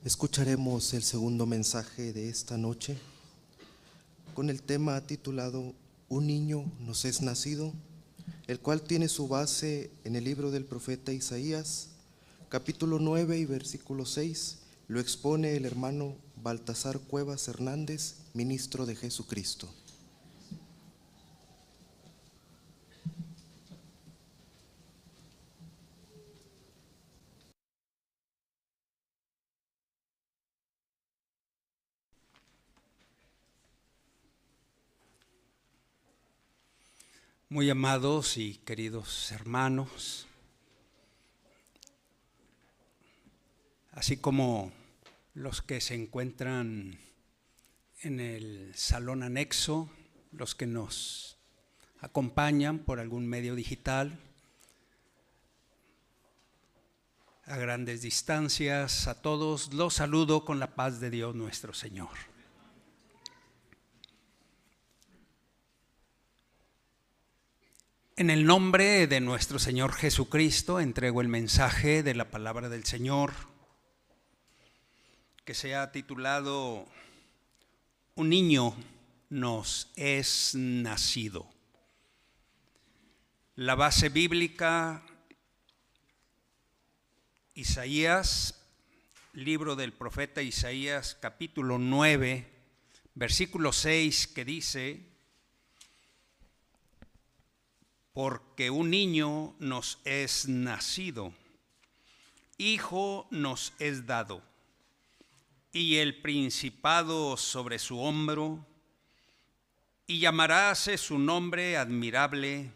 Escucharemos el segundo mensaje de esta noche con el tema titulado Un niño nos es nacido, el cual tiene su base en el libro del profeta Isaías, capítulo 9 y versículo 6. Lo expone el hermano Baltasar Cuevas Hernández, ministro de Jesucristo. Muy amados y queridos hermanos, así como los que se encuentran en el salón anexo, los que nos acompañan por algún medio digital, a grandes distancias, a todos los saludo con la paz de Dios nuestro Señor. En el nombre de nuestro Señor Jesucristo entrego el mensaje de la palabra del Señor, que se ha titulado Un niño nos es nacido. La base bíblica, Isaías, libro del profeta Isaías, capítulo 9, versículo 6, que dice: porque un niño nos es nacido, hijo nos es dado, y el principado sobre su hombro, y llamaráse su nombre admirable,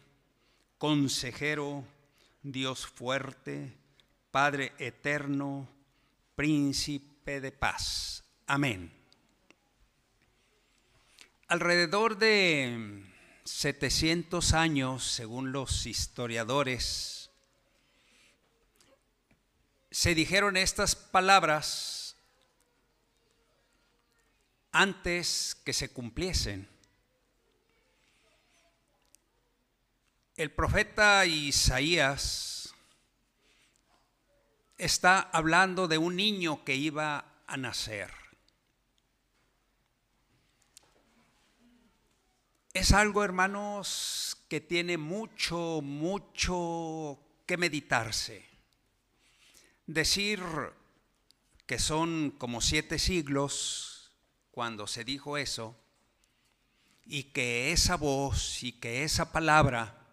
consejero, Dios fuerte, Padre eterno, príncipe de paz. Amén. Alrededor de 700 años, según los historiadores, se dijeron estas palabras antes que se cumpliesen. El profeta Isaías está hablando de un niño que iba a nacer. Es algo, hermanos, que tiene mucho que meditarse. Decir que son como 7 siglos cuando se dijo eso, y que esa voz y que esa palabra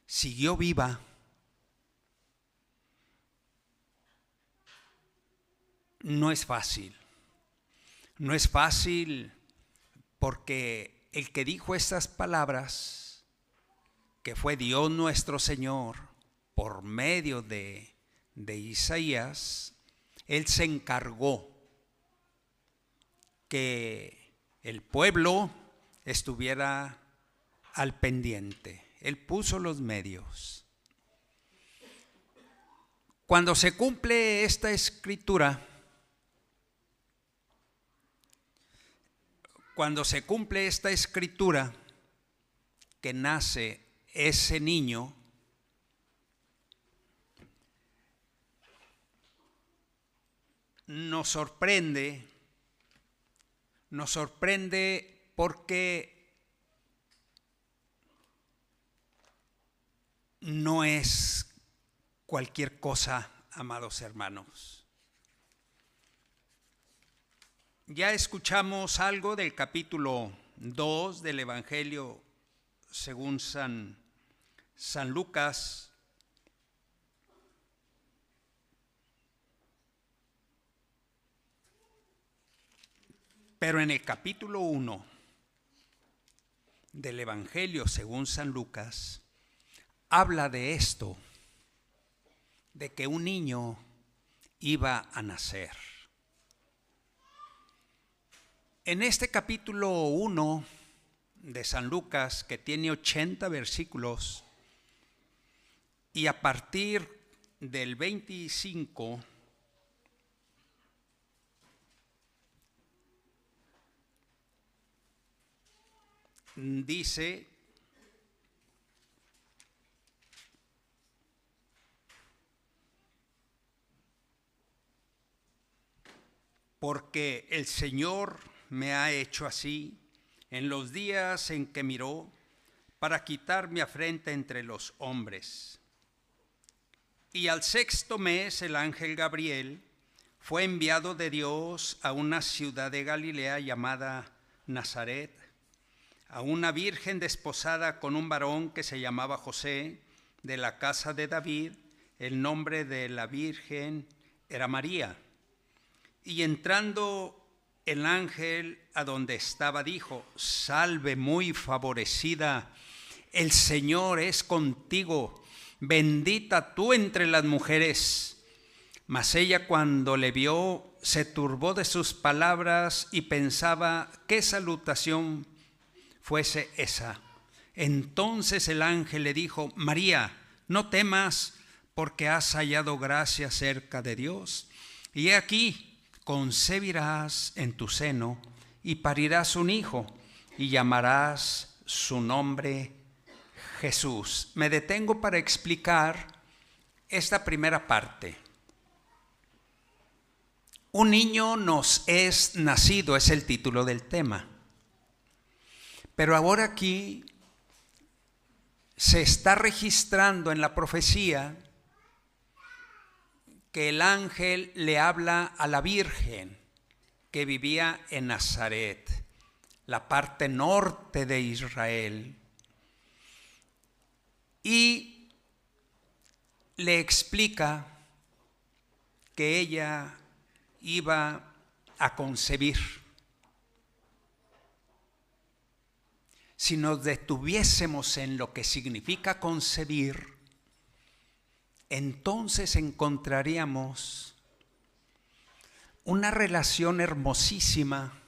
siguió viva, no es fácil. No es fácil porque el que dijo estas palabras, que fue Dios nuestro Señor, por medio de Isaías, Él se encargó que el pueblo estuviera al pendiente. Él puso los medios. Cuando se cumple esta escritura, que nace ese niño, nos sorprende porque no es cualquier cosa, amados hermanos. Ya escuchamos algo del capítulo 2 del Evangelio según San Lucas. Pero en el capítulo 1 del Evangelio según San Lucas, habla de esto, de que un niño iba a nacer. En este capítulo 1 de San Lucas, que tiene 80 versículos, y a partir del 25, dice: porque el Señor me ha hecho así en los días en que miró para quitar mi afrenta entre los hombres. Y al 6º mes el ángel Gabriel fue enviado de Dios a una ciudad de Galilea llamada Nazaret, a una virgen desposada con un varón que se llamaba José, de la casa de David. El nombre de la virgen era María. Y entrando el ángel a donde estaba, dijo: Salve, muy favorecida, el Señor es contigo, bendita tú entre las mujeres. Mas ella, cuando le vio, se turbó de sus palabras y pensaba qué salutación fuese esa. Entonces el ángel le dijo: María, no temas, porque has hallado gracia cerca de Dios. Y he aquí, concebirás en tu seno y parirás un hijo, y llamarás su nombre Jesús. Me detengo para explicar esta primera parte. Un niño nos es nacido, es el título del tema. Pero ahora aquí se está registrando en la profecía que el ángel le habla a la Virgen que vivía en Nazaret, la parte norte de Israel, y le explica que ella iba a concebir. Si nos detuviésemos en lo que significa concebir, entonces encontraríamos una relación hermosísima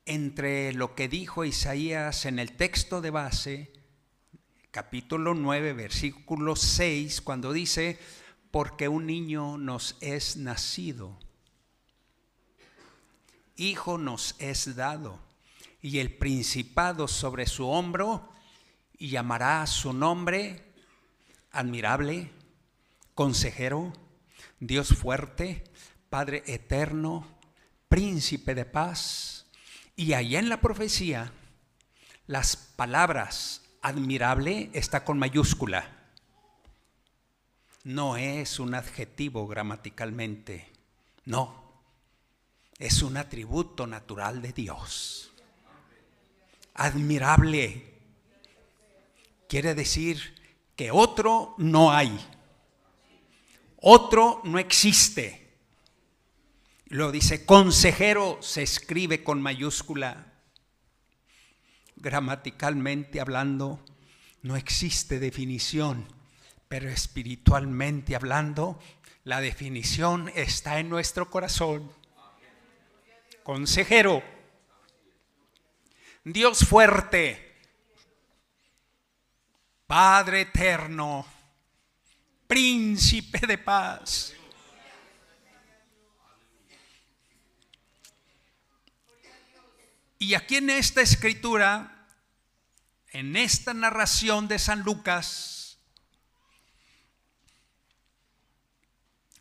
entre lo que dijo Isaías en el texto de base, capítulo 9, versículo 6, cuando dice: porque un niño nos es nacido, hijo nos es dado, y el principado sobre su hombro, y llamará su nombre Admirable, Consejero, Dios fuerte, Padre eterno, Príncipe de paz. Y allá en la profecía, las palabras admirable está con mayúscula. No es un adjetivo gramaticalmente, no, es un atributo natural de Dios. Admirable quiere decir que otro no hay, otro no existe. Lo dice consejero, se escribe con mayúscula. Gramaticalmente hablando, no existe definición, pero espiritualmente hablando, la definición está en nuestro corazón. Consejero, Dios fuerte, Padre eterno, Príncipe de paz. Y aquí en esta escritura, en esta narración de San Lucas,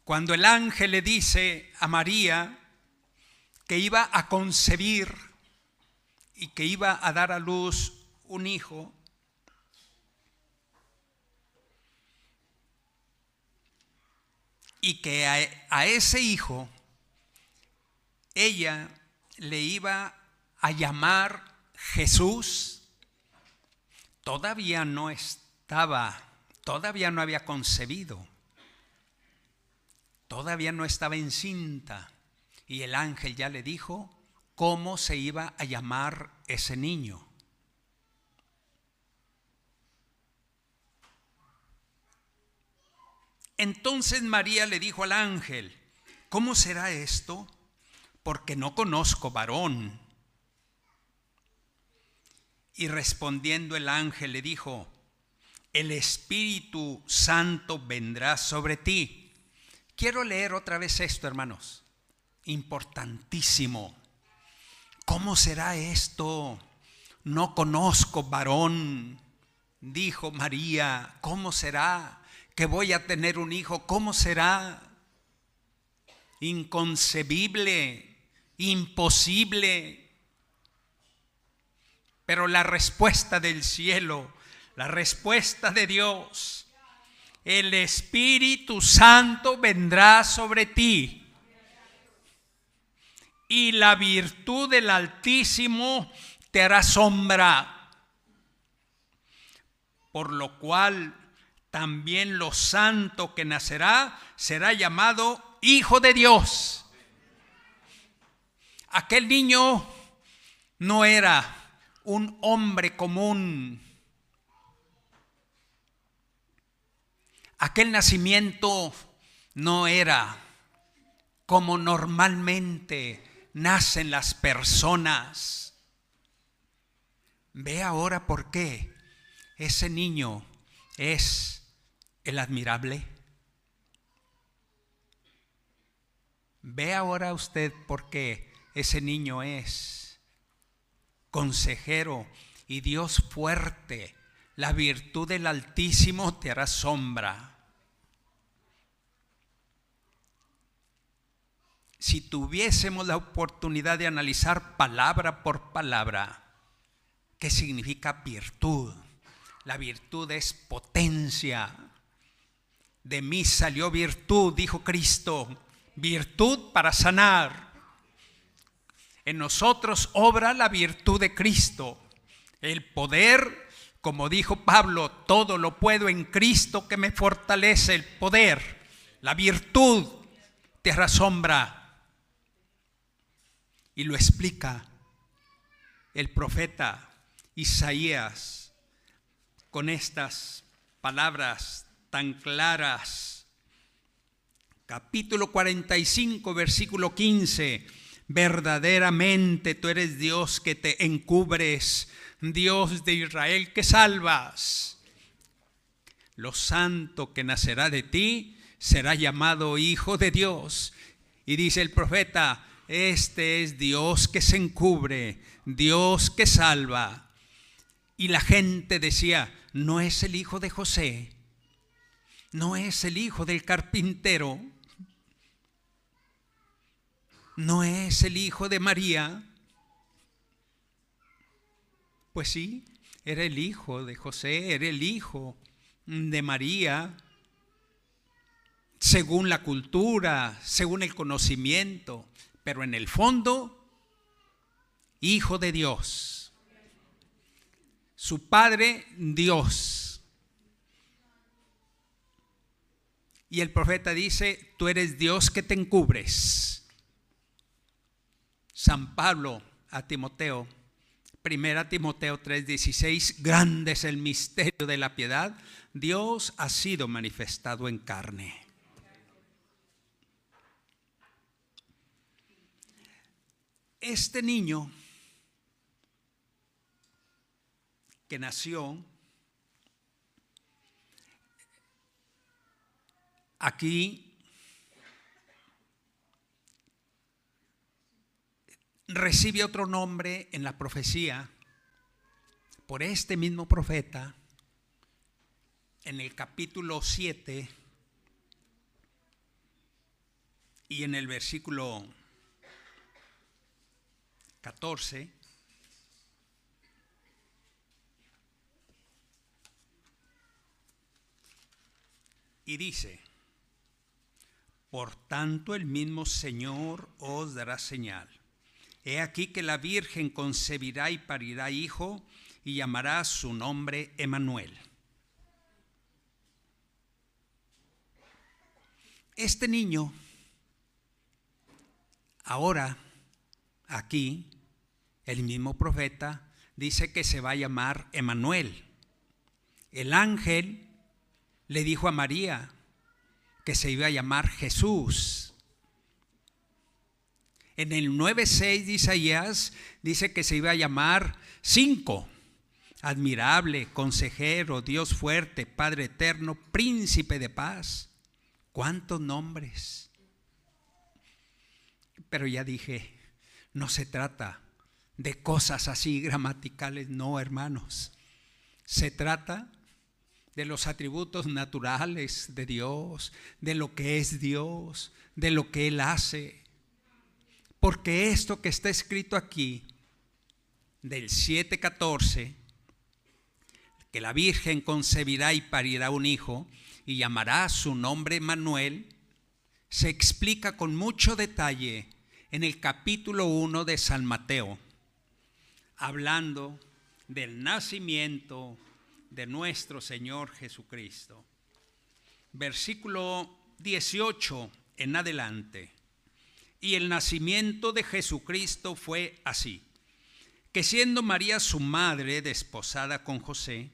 cuando el ángel le dice a María que iba a concebir y que iba a dar a luz un hijo, y que a ese hijo ella le iba a llamar Jesús, todavía no había concebido, todavía no estaba encinta, y el ángel ya le dijo cómo se iba a llamar ese niño. Entonces María le dijo al ángel: ¿cómo será esto? Porque no conozco varón. Y respondiendo el ángel le dijo: el Espíritu Santo vendrá sobre ti. Quiero leer otra vez esto, hermanos. Importantísimo. ¿Cómo será esto? No conozco varón. Dijo María: ¿cómo será que voy a tener un hijo? ¿Cómo será? inconcebible, imposible. Pero la respuesta del cielo, la respuesta de Dios, el Espíritu Santo vendrá sobre ti y la virtud del Altísimo te hará sombra, por lo cual también lo santo que nacerá será llamado Hijo de Dios. Aquel niño no era un hombre común. Aquel nacimiento no era como normalmente nacen las personas. Ve ahora por qué ese niño es el admirable. Ve ahora usted por qué ese niño es consejero y Dios fuerte. La virtud del Altísimo te hará sombra. Si tuviésemos la oportunidad de analizar palabra por palabra, ¿qué significa virtud? La virtud es potencia. De mí salió virtud, dijo Cristo, virtud para sanar. En nosotros obra la virtud de Cristo, el poder. Como dijo Pablo, todo lo puedo en Cristo que me fortalece. El poder, la virtud te hará sombra. Y lo explica el profeta Isaías con estas palabras tan claras. Capítulo 45, versículo 15. Verdaderamente tú eres Dios que te encubres, Dios de Israel que salvas. Lo santo que nacerá de ti será llamado Hijo de Dios. Y dice el profeta, este es Dios que se encubre, Dios que salva. Y la gente decía, no es el hijo de José, no es el hijo del carpintero, no es el hijo de María. Pues sí, era el hijo de José, era el hijo de María, según la cultura, según el conocimiento, pero en el fondo, hijo de Dios. Su padre, Dios. Y el profeta dice, tú eres Dios que te encubres. San Pablo a Timoteo, 1 Timoteo 3:16, grande es el misterio de la piedad, Dios ha sido manifestado en carne. Este niño que nació aquí recibe otro nombre en la profecía por este mismo profeta en el capítulo 7 y en el versículo 14. Y dice, por tanto el mismo Señor os dará señal. He aquí que la Virgen concebirá y parirá hijo y llamará su nombre Emmanuel. Este niño, ahora, aquí, el mismo profeta dice que se va a llamar Emmanuel. El ángel le dijo a María que se iba a llamar Jesús. En el 9:6 de Isaías dice que se iba a llamar 5. Admirable, consejero, Dios fuerte, Padre eterno, príncipe de paz. ¿Cuántos nombres? Pero ya dije, no se trata de cosas así gramaticales, no, hermanos. Se trata de los atributos naturales de Dios, de lo que es Dios, de lo que Él hace. Porque esto que está escrito aquí, del 7:14, que la Virgen concebirá y parirá un hijo y llamará su nombre Manuel, se explica con mucho detalle en el capítulo 1 de San Mateo, hablando del nacimiento de nuestro Señor Jesucristo. Versículo 18 en adelante. Y el nacimiento de Jesucristo fue así, que siendo María su madre desposada con José,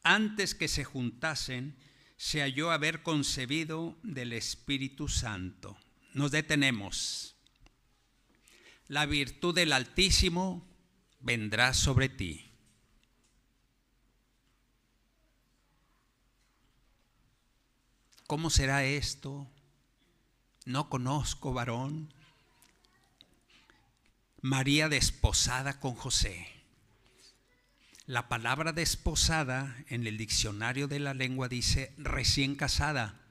antes que se juntasen, se halló haber concebido del Espíritu Santo. Nos detenemos. La virtud del Altísimo vendrá sobre ti. ¿Cómo será esto? No conozco varón. María desposada con José. La palabra desposada en el diccionario de la lengua dice recién casada.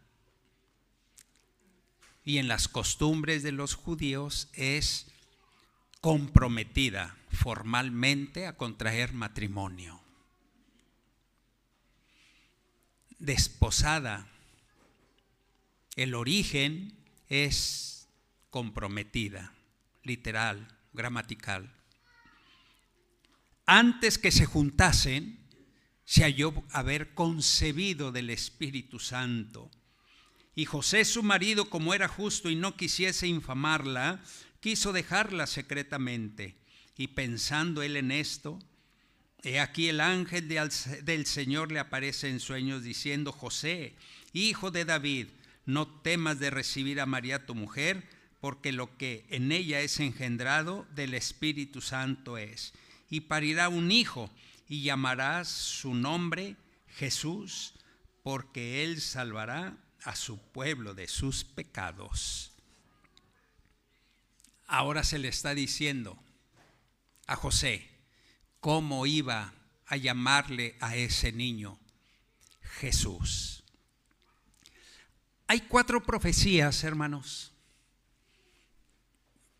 Y en las costumbres de los judíos es comprometida formalmente a contraer matrimonio. Desposada. El origen es comprometida, literal, gramatical. Antes que se juntasen, se halló haber concebido del Espíritu Santo. Y José su marido, como era justo y no quisiese infamarla, quiso dejarla secretamente. Y pensando él en esto, he aquí el ángel del Señor le aparece en sueños diciendo: José, hijo de David, no temas de recibir a María tu mujer, porque lo que en ella es engendrado del Espíritu Santo es. Y parirá un hijo, y llamarás su nombre Jesús, porque él salvará a su pueblo de sus pecados. Ahora se le está diciendo a José cómo iba a llamarle a ese niño: Jesús. Hay 4 profecías, hermanos,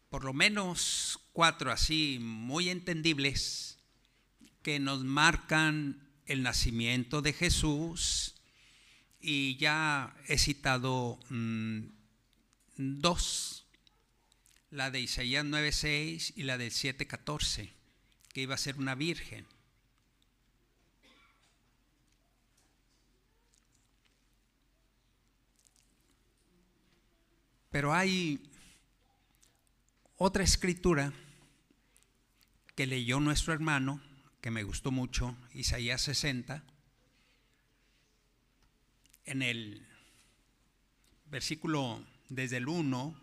por lo menos 4 así muy entendibles, que nos marcan el nacimiento de Jesús, y ya he citado 2, la de Isaías 9:6 y la del 7:14, que iba a ser una virgen. Pero hay otra escritura que leyó nuestro hermano, que me gustó mucho, Isaías 60, en el versículo desde el 1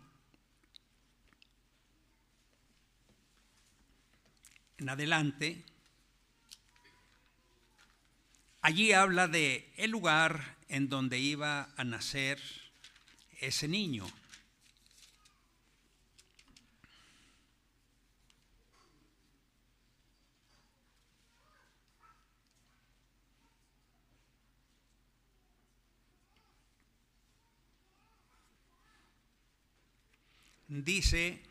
en adelante. Allí habla de el lugar en donde iba a nacer ese niño. Dice: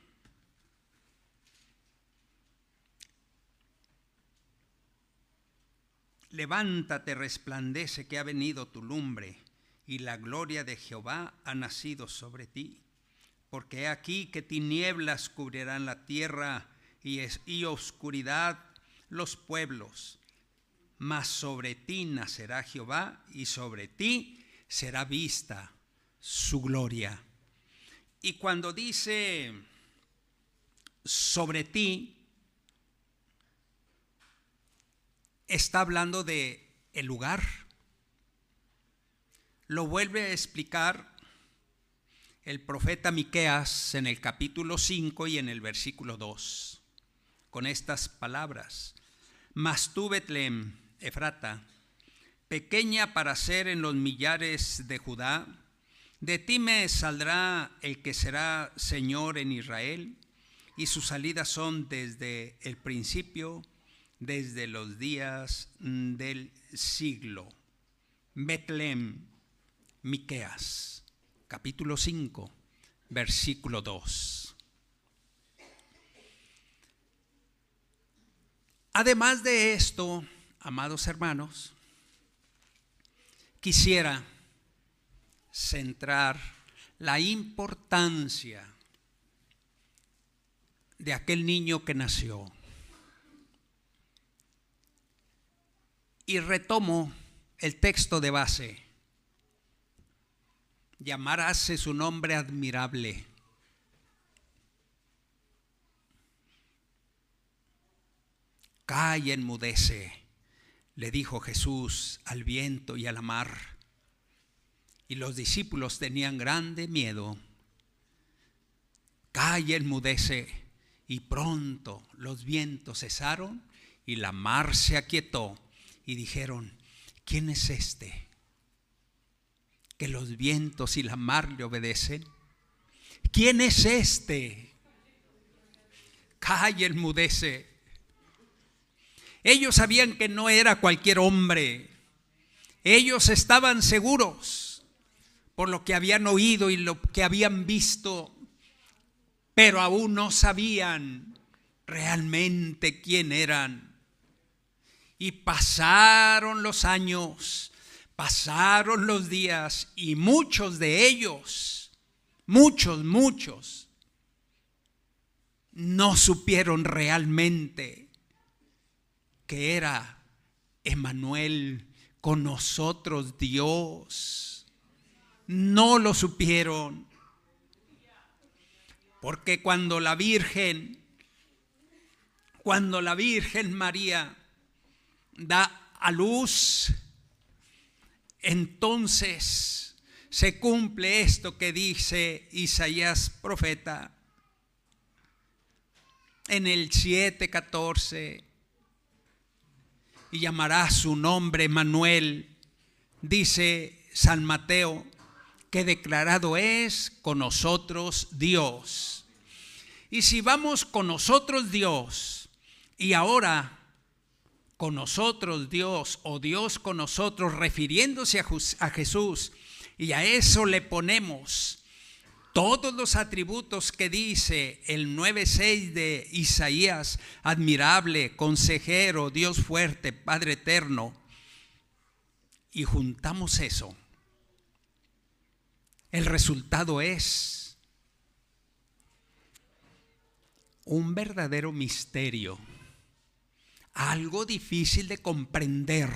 levántate, resplandece, que ha venido tu lumbre, y la gloria de Jehová ha nacido sobre ti. Porque he aquí que tinieblas cubrirán la tierra, y oscuridad los pueblos. Mas sobre ti nacerá Jehová, y sobre ti será vista su gloria. Y cuando dice sobre ti, está hablando de el lugar. Lo vuelve a explicar el profeta Miqueas en el capítulo 5 y en el versículo 2, con estas palabras: mas tú, Betlem, Efrata, pequeña para ser en los millares de Judá, de ti me saldrá el que será Señor en Israel, y sus salidas son desde el principio, desde los días del siglo. Betlem, Miqueas, capítulo 5, versículo 2. Además de esto, amados hermanos, quisiera centrar la importancia de aquel niño que nació. Y retomo el texto de base. Llamaráse su nombre admirable. Calla, enmudece, le dijo Jesús al viento y a la mar. Y los discípulos tenían grande miedo. Calla, enmudece. Y pronto los vientos cesaron y la mar se aquietó. Y dijeron: ¿quién es este que los vientos y la mar le obedecen? ¿Quién es este? Calla, enmudece. Ellos sabían que no era cualquier hombre. Ellos estaban seguros por lo que habían oído y lo que habían visto, pero aún no sabían realmente quién eran. Y pasaron los años, pasaron los días, y muchos de ellos, muchos, no supieron realmente que era Emmanuel, con nosotros Dios. No lo supieron. Porque cuando la Virgen María da a luz, entonces se cumple esto que dice Isaías profeta en el 7:14. Y llamará su nombre Emmanuel, dice San Mateo, que declarado es con nosotros Dios. Y si vamos con nosotros Dios, y ahora con nosotros Dios, o Dios con nosotros, refiriéndose a Jesús, y a eso le ponemos todos los atributos que dice el 9:6 de Isaías: admirable, consejero, Dios fuerte, Padre eterno, y juntamos eso, el resultado es un verdadero misterio, algo difícil de comprender.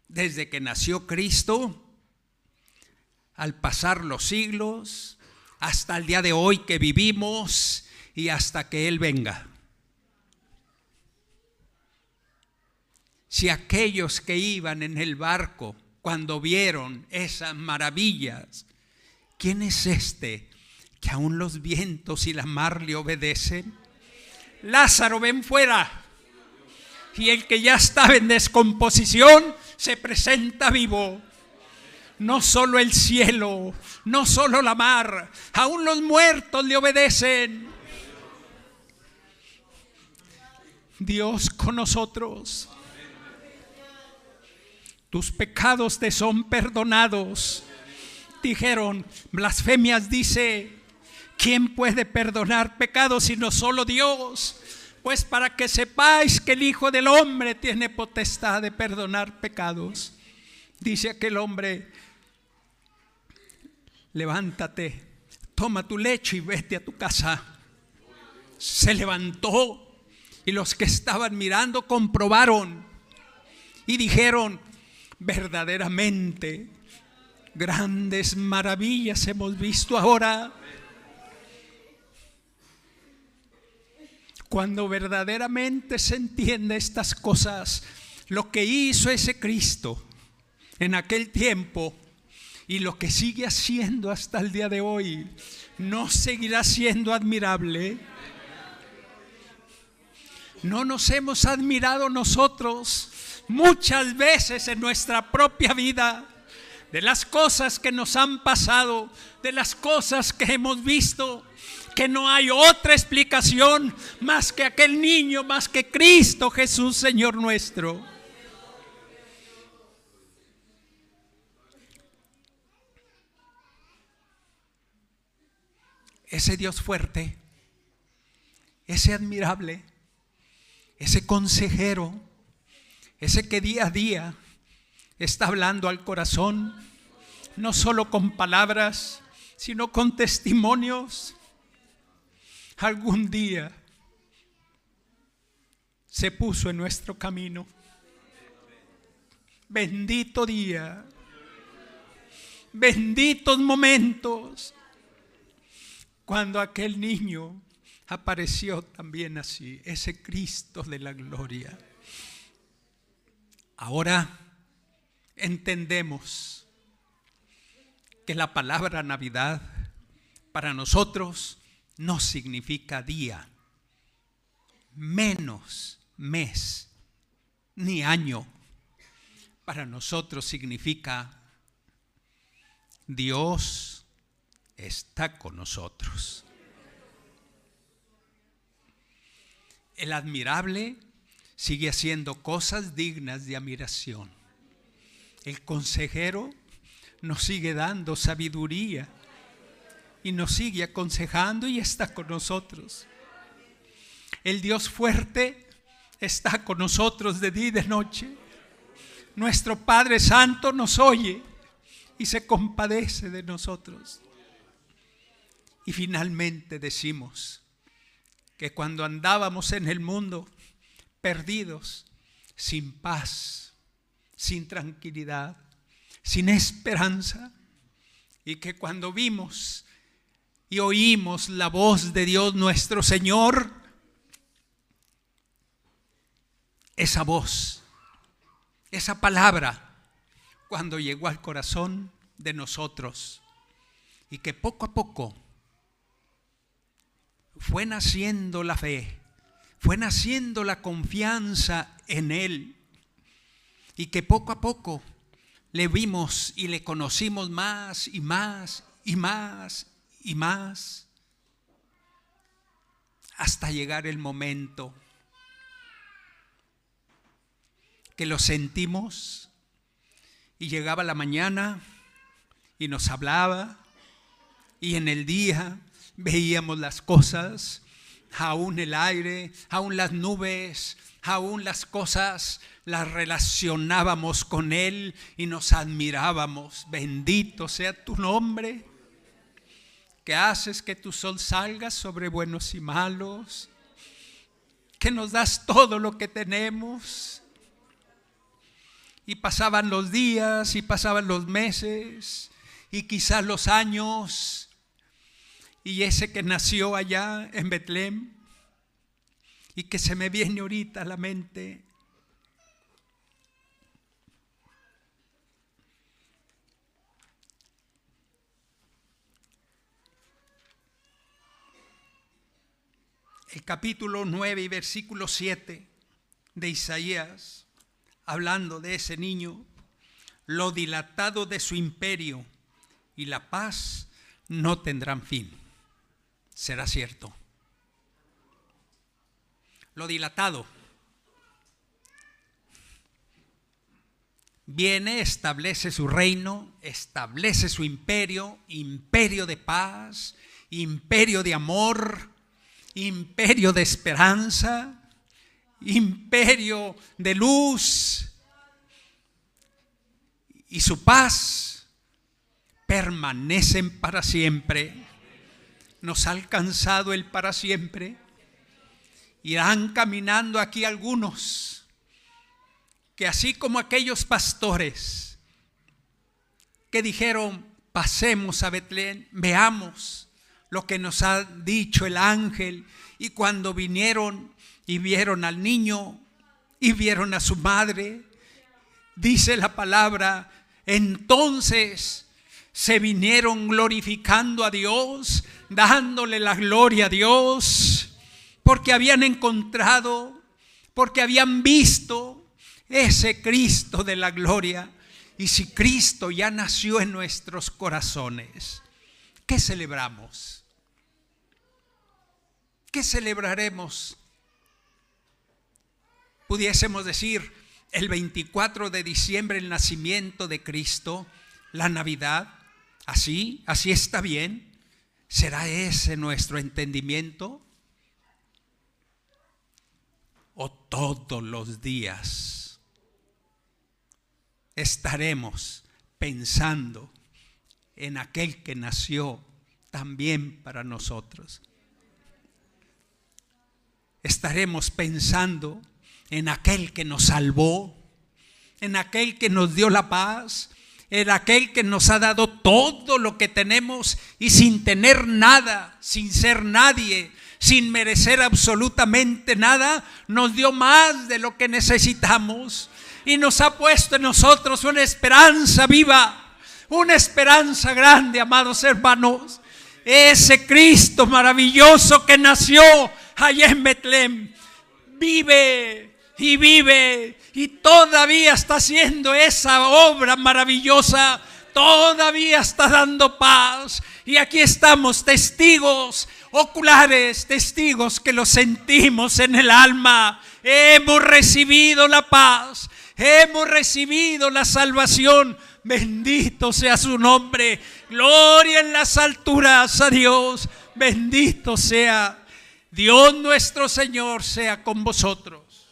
Desde que nació Cristo, al pasar los siglos, hasta el día de hoy que vivimos y hasta que Él venga. Si aquellos que iban en el barco, cuando vieron esas maravillas, ¿quién es este que aún los vientos y la mar le obedecen? Lázaro, ven fuera. Y el que ya estaba en descomposición se presenta vivo. No solo el cielo, no solo la mar, aún los muertos le obedecen. Dios con nosotros. Tus pecados te son perdonados. Dijeron, blasfemias dice, ¿quién puede perdonar pecados sino solo Dios? Pues para que sepáis que el Hijo del Hombre tiene potestad de perdonar pecados. Dice aquel hombre: levántate, toma tu lecho y vete a tu casa. Se levantó y los que estaban mirando comprobaron y dijeron: verdaderamente grandes maravillas hemos visto ahora. Cuando verdaderamente se entiende estas cosas, lo que hizo ese Cristo en aquel tiempo y lo que sigue haciendo hasta el día de hoy, ¿no seguirá siendo admirable? ¿No nos hemos admirado nosotros muchas veces en nuestra propia vida de las cosas que nos han pasado, de las cosas que hemos visto, que no hay otra explicación más que aquel niño, más que Cristo Jesús, Señor nuestro? ese Dios fuerte, ese admirable, ese consejero, ese que día a día está hablando al corazón, no solo con palabras, sino con testimonios, algún día se puso en nuestro camino. Bendito día, benditos momentos, cuando aquel niño apareció también así, ese Cristo de la gloria. Ahora entendemos que la palabra Navidad para nosotros no significa día, menos mes, ni año. Para nosotros significa Dios está con nosotros. El admirable sigue haciendo cosas dignas de admiración. El consejero nos sigue dando sabiduría y nos sigue aconsejando y está con nosotros. El Dios fuerte está con nosotros de día y de noche. Nuestro Padre Santo nos oye y se compadece de nosotros. Y finalmente decimos que cuando andábamos en el mundo perdidos, sin paz, sin tranquilidad, sin esperanza, y que cuando vimos y oímos la voz de Dios nuestro Señor, esa voz, esa palabra, cuando llegó al corazón de nosotros, y que poco a poco fue naciendo la fe, fue naciendo la confianza en Él, y que poco a poco le vimos y le conocimos más y más y más y más, hasta llegar el momento que lo sentimos y llegaba la mañana y nos hablaba, y en el día veíamos las cosas, aún el aire, aún las nubes, aún las cosas, las relacionábamos con Él y nos admirábamos. Bendito sea tu nombre, que haces que tu sol salga sobre buenos y malos, que nos das todo lo que tenemos. Y pasaban los días y pasaban los meses y quizás los años, y ese que nació allá en Betlem y que se me viene ahorita a la mente, el capítulo 9 y versículo 7 de Isaías, hablando de ese niño: lo dilatado de su imperio y la paz no tendrán fin. ¿Será cierto? Lo dilatado. Viene, establece su reino, establece su imperio, imperio de paz, imperio de amor, imperio de esperanza, imperio de luz, y su paz permanecen para siempre. Nos ha alcanzado el para siempre. Irán caminando aquí algunos que, así como aquellos pastores que dijeron: pasemos a Betlén, veamos lo que nos ha dicho el ángel, y cuando vinieron y vieron al niño y vieron a su madre, dice la palabra, entonces se vinieron glorificando a Dios, dándole la gloria a Dios, porque habían encontrado, porque habían visto ese Cristo de la gloria. Y si Cristo ya nació en nuestros corazones, ¿qué celebramos? ¿Qué celebraremos? Pudiésemos decir el 24 de diciembre el nacimiento de Cristo, la Navidad. Así está bien. ¿Será ese nuestro entendimiento? ¿O todos los días estaremos pensando en aquel que nació también para nosotros? Estaremos pensando en aquel que nos salvó, en aquel que nos dio la paz, en aquel que nos ha dado todo lo que tenemos y sin tener nada, sin ser nadie, sin merecer absolutamente nada, nos dio más de lo que necesitamos y nos ha puesto en nosotros una esperanza viva, una esperanza grande, amados hermanos. Ese Cristo maravilloso que nació allá en Betlem vive y todavía está haciendo esa obra maravillosa, todavía está dando paz. Y aquí estamos, testigos oculares, testigos que lo sentimos en el alma. Hemos recibido la paz, hemos recibido la salvación. Bendito sea su nombre. Gloria en las alturas a Dios. Bendito sea Dios nuestro Señor, sea con vosotros.